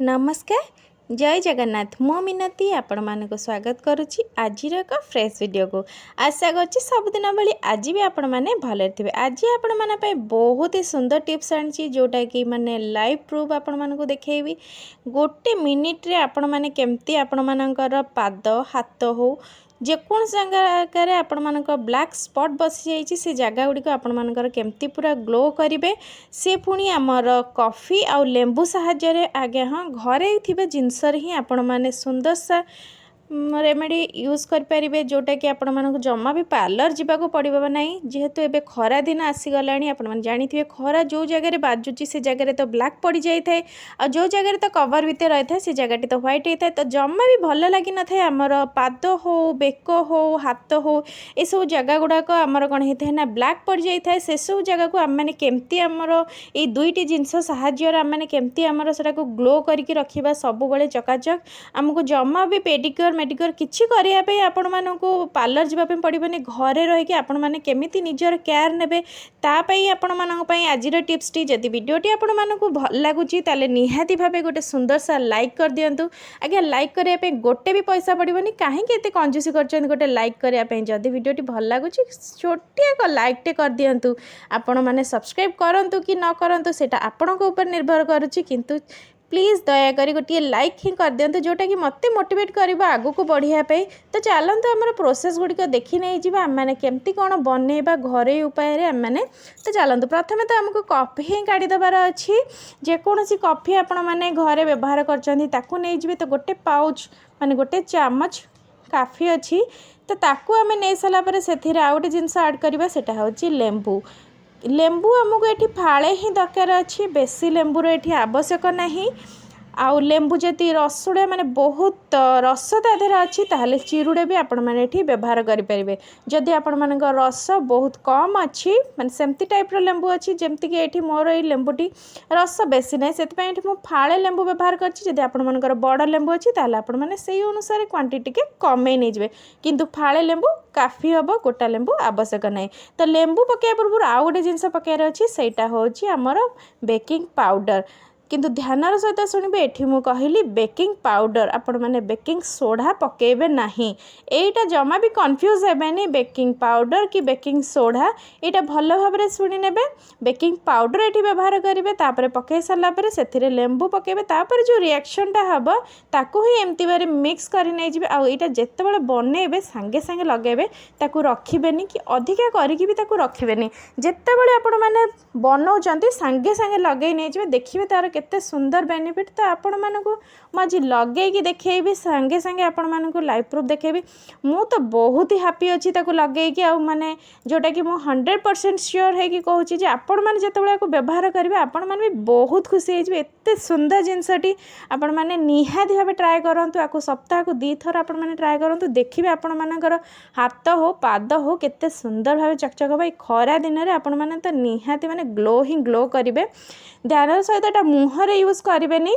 नमस्कार जय जगन्नाथ मो मिनती आपण मानक स्वागत करुच्ची आज एक फ्रेश वीडियो को आशा कर सबुदिन भाई आज भी आपण मैंने भले थे। आज आपण मैंने बहुत ही सुंदर टिप्स आनी जोटा कि माने लाइव प्रूफ आपण मानक देखी गोटे मिनिट्रे आपण मैंने केमती आपण मानकर पाद हाथ हो जेकोसी जगह आपण मानक ब्लैक स्पॉट बसी जाइए से जगह गुड़िक आपण मानकर केमती पूरा ग्लो करेंगे से पुणी आमर कॉफी आउ लेंबू साहाय्य आगे हाँ घरे थे जिनस ही आपण मैंने सुंदर सा रेमेडी यूज करें जोटा कि आपण मानक जमा भी पार्लर जावाक पड़ो ना जेहेतु एबे खरा दिन आसीगला आपण जानी थे खरा जो जगह बाजुची से जगह तो ब्लैक पड़ जाए और जो जगह तो कवर भितर रही है से जगह तो व्हाइट होता है तो जमा भी भल लगी न था आमर पाद हो बेक हो हाथ हो ये सब जगह गुड़ाक आमर कौन होता है ना ब्लैक पड़ जाए से सब जगह को आम मैंने केमती आमर ये दुईटी जिनस साहाय्य आम मैंने केमती आमर सेटा को ग्लो करके रखा सब चकाचक आमको जमा भी पेडिक्योर मेडिक्योर किछि करने आपण मानक पार्लर जावाई पड़ोनी घरे रहीकि आपण मैंने केमिति निजर केयर नेबे तापाई आपण मानक आज टिप्स टी जदि वीडियोटी आपण मानक भल लगुच ताले निहाती भावे गोटे सुंदर सा लाइक कर दियंतु। आज्ञा लाइक करने गोटे भी पैसा पड़ोनी कहीं एत कंजूसी कर गोटे लाइक करने जदि वीडियोटी भल लगुच छोटिया एक लाइकटे कर दियंतु। आपण मैंने सब्सक्राइब करंतु कि न करंतु सेटा आपणक उपर निर्भर करुच्ची किंतु प्लीज दयाकोरी गोटे लाइक ही कर दिंतु जोटा कि मत मोटिवेट कर आगू को बढ़ापी। तो चलते आम प्रोसेस गुड़िक देखी नहीं जी आम मैंने केमती कौन बनइबा घरे उपाय आम मैंने तो चलते प्रथम तो आमको कॉफी ही काढ़ीदबार अच्छी जेकोसी कॉफी आपण मैंने घरे व्यवहार कर तो गोटे पाउच माने गोटे चामच काफी अच्छी तो ताकू आम नहीं सारापर से आउ गए जिनस आड करवा सेटा हूँ लेंबू। लेंबू आमको ये फाड़े ही दरकार अच्छी बेसी लेंबूर ये आवश्यक नहीं आउ लेंबू जदि रसुड़ा माने बहुत रस तादेह अच्छी ताहले चिरुड़े भी आपण मैंने ये व्यवहार करेंगे। जदि आपण मान रस बहुत कम अच्छी माने सेमती टाइप्र लेंबू अच्छी जमती कि ये मोर ये लेंबूटी रस बेसी ना से फाड़े लेंबू व्यवहार कर आपण मानकर बड़ लेंबू अच्छी ताहले आपण मैंने से अनुसार क्वांटिटी के कमे नहीं जाए किंतु फाड़े लेंबू काफी हम गोटा लेंबू आवश्यक नहीं। तो लेंबू पकड़ पूर्व आउ गोटे जिनस पकड़ अच्छी सेटा हूँ आमर बेकिंग पाउडर किंतु ध्यानर सहित शुणवे ये मुझे कहली बेकिंग पाउडर आपण मैंने बेकिंग सोडा पकेबे नहीं एटा जमा भी कन्फ्यूज हेबेनी बेकिंग पाउडर कि बेकिंग सोडा यहाँ भल भाव शुणी ने बेकिंग पाउडर ये व्यवहार करेंगे तापर पकई सारापर से लेंबू पकेबे तापर जो रिएक्शनटा हम ताकू ही एमती बारे मिक्स कर नहीं जी आईटा जिते बनइबे सांगे सांगे लगेबे ताकू रखिबेनी कि अधिका करिकी भी ताकू रखिबेनी जिते आपण मैंने बनाउछंती सांगे सांगे लगे नहीं जी देखिए तार केते सुंदर बेनिफिट। तो आपण मानक आज लगे देखी सांगे सांगे आपण मानक लाइव प्रूफ देखेबी मु तो बहुत ही हैप्पी अच्छी लगे आ माने जोटा कि मु 100% श्योर है कि कहूँ आपण मैंने जिते व्यवहार करेंगे आपण मैंने भी बहुत खुशी हो एत सुंदर जिनसटी आपण मैंने निहाती भाव ट्राए करूँ आपको सप्ताह को 2 थर आपण मैंने ट्राए करूँ देखिए आपण मानकर हाथ हो पाद हो केते सुंदर भाव चकचक भाई खरा दिन में आपण मैंने तो निहाती माने ग्लो ही ग्लो करेंगे। ध्यान सहित एटा मुहर यूज करेंगे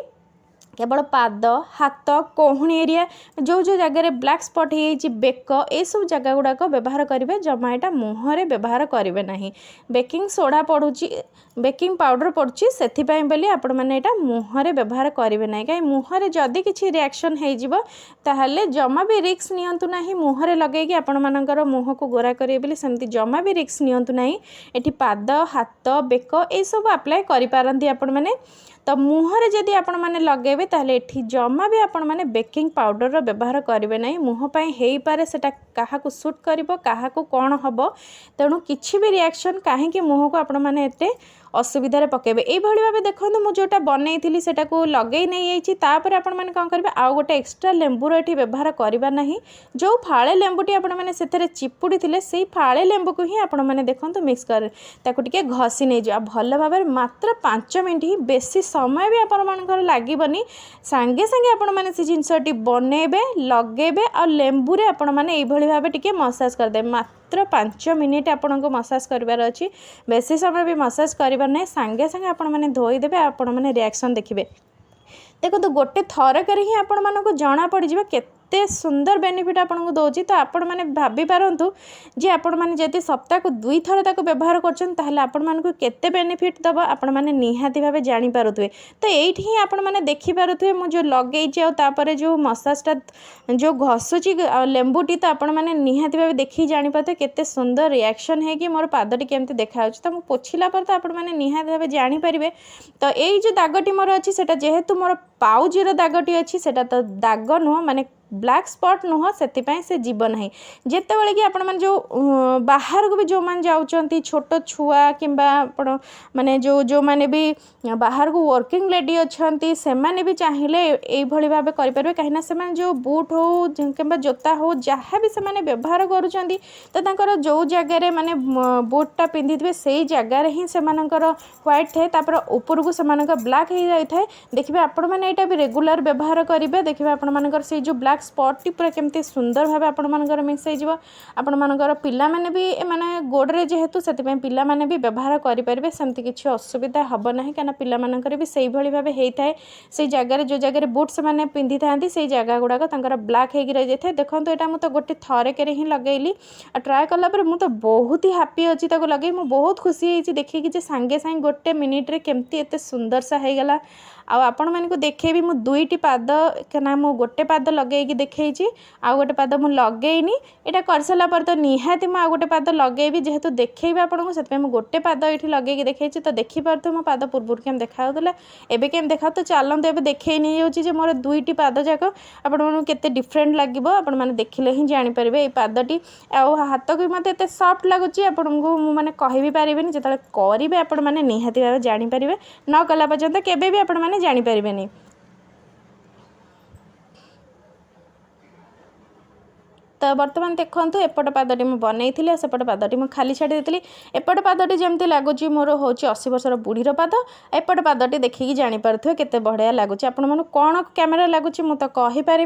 केवल पाद हाथ कोहुणी एरिया जो जो जगह ब्लैक स्पॉट हो बेक ये सब जगह गुड़ाक व्यवहार करेंगे जमा यहाँ मुहर व्यवहार करेंगे ना। बेकिंग सोडा पड़ुची बेकिंग पाउडर पड़ुची से आपण मैंने यहाँ मुहर व्यवहार करेंगे ना कहीं मुहर जदि किसी रिएक्शन हो जमा भी रिस्क नियंतु नहीं मुहर लगे आपण मानकर मुह को गोरा करेंगे सेमती जमा भी रिस्क नियंतु नहीं एटी पाद हाथ बेक ये सब अप्लाई करें आपण मैंने। तो मुहर जदि आपण मैंने लगेबे ताहले एठी जमा भी आपण मैंने बेकिंग पाउडर व्यवहार करेंगे ना मुह पाई हेई पारे सेटा काहाकू सूट करिवो काहाकू कौन हम तेणु किछि भी रिएक्शन कहीं मुह को आपण मैंने एते असुविधार पकेबे ये भाव देखो मुझे जोटा बनई सेटा को लगे नहीं जापर आपण मैंने कौन करेंगे आउ गोटे एक्सट्रा लेंबूर ये व्यवहार करवा ना जो फाड़े लेंबूटी आपण मैंने से चिपुड़ी थे से फाड़े लेंबू को ही आपण मैंने देखो मिक्स कर टे घसी नहीं जा भल भाव मात्र 5 मिनट ही बेसी समय भी आपण मानकर लागबनी सांगे सांगे आपण मैंने से जिनसटी बनइबे लगेबे आ लेंबूरे आपण मैंने ये भाव टे मसाज करदे मात्र 5 मिनिट आपण को मसाज करार अच्छी बेसी समय भी मसाज कर ना सांगे सांगे आपण मैंने धोईदेवे आपण मैंने रिएक्शन देखिए देखो तो गोटे थरक ही आपण मानक जना पड़ केते केते सुंदर बेनिफिट आपको दूसरी। तो आपण मैंने भाभी पारतु जे आपण मैंने जब सप्ताह को 2 थर ताको व्यवहार कर केते बेनिफिट दब आपण मैंने निहाती भाव जानीपारे। तो ये ही आपण मैंने देखिपे मुझे लगे जो मसाजटा जो घसुची लेंबूटी तो आपण मैंने निहाती भाव देखी जानीपारे केते सुंदर रिएक्शन है कि मोर पादटी केमती देखा। तो मुझे पोछिला पर तो आपण मैंने निहाती भाव जानीपारे। तो यही जो दागटी मोर अच्छी से जेहेतु मोर पाउजीर दागटी अच्छी से तो दाग नुह माने ब्लैक स्पॉट नुह से जीव ना जिते बड़े कि आपण मैंने जो बाहर को भी जो मैंने जाऊँच छोट छुआ कि माने जो मैंने भी बाहर को वर्किंग लेडी अच्छा से मैंने भी चाहिए यही भाव करें कहीं से जो बूट हो कि जोता हो जहाँ भी से व्यवहार कर जो जगार माने बूटा पिंधि थे से जगार ही से व्हाइट थाए तापर ऊपर को से ब्लैक हो जाए थे। देखिए आपण मैंने यहाँ भी रेगुलर व्यवहार करेंगे। देखिए आपण से जो ब्लैक स्पॉटी पूरा केमती सुंदर भाव आपण मिक्स हो आपण मानकर पिला माने भी माने गोड़े जेहेतु से पिला माने भी व्यवहार करेंगे सेमती किसी असुविधा हम ना कहीं पिला मानकर भी से भाव होता है से जगार जो जगह बूट से मैंने पिंधि था से जगह गुड़ाक ब्लैक हो रही जाए। देखो तो यहाँ मुझे गोटे थरक ही लगेली ट्राए कलापर मुझे बहुत ही हैप्पी अच्छी लगे मुझे बहुत खुशी होती देखिए सांगे सांगे गोटे मिनिट्रे केमती एत सुंदर सा होगला। आपण मानक देखेबी मु 2टी पाद ना मु गोटे पाद लगे देखी आउ गोटे पाद मुझे लगेनी यहाँ कर सारा पर तो निहाती मुझे गोटे पाद लगेबी जेहेतु देखी आपको से गोटे पाद ये लगे देखी। तो देखिपे मो पाद पूर्व केम देखा एवं केम देखा। तो चलते एवं देखे नहीं जाऊँगी मोर 2टी पाद जाक आपते डिफरेन्ट लगे आपण मैंने देखिले ही जानीपारे। ये पादटी आउ हाथ को मत एत सफ्ट लगुच आपन को मैंने कह भी पारे जो करेंगे आपण मैंने निहाती भाव जानीपारे न कला पर्यंत केबे भी आपण मैंने जानीपारे। तो बर्तमान देखूँ एपट पादटी मुझे बनई थी सेपट पादटी मुझे खाली छाड़ी देती एपट पादटी जमती लगुच मोर हूँ 80 वर्षर बुढ़ीर पाद एपट पादटी देखिकी जानीपारे केते बढ़िया लगुच। आपण मन कौन कैमेरा लगुच मुझे कहीपरि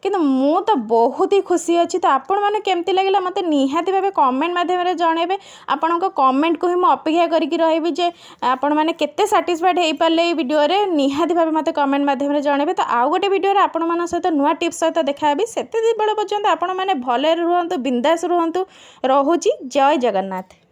कि मु तो बहुत ही खुशी अच्छी। तो आपण मैंने केमती लगे मत निहाती भाव कमेंट माध्यम जनइबे आपण कमेंट को ही मुझे अपेक्षा करके रही जे आपण मैंने केते साटिस्फाइड हो पारे वीडियो निहाती भाव मत कमेंट माध्यम जनइबे। तो आउ गोटे वीडियो आपण मान सहित नुआ टिप्स सहित देखाबी से बेल पर्यंत आपण मैंने भले रुहतु बिंदास रुहतु। रोहुची जय जगन्नाथ।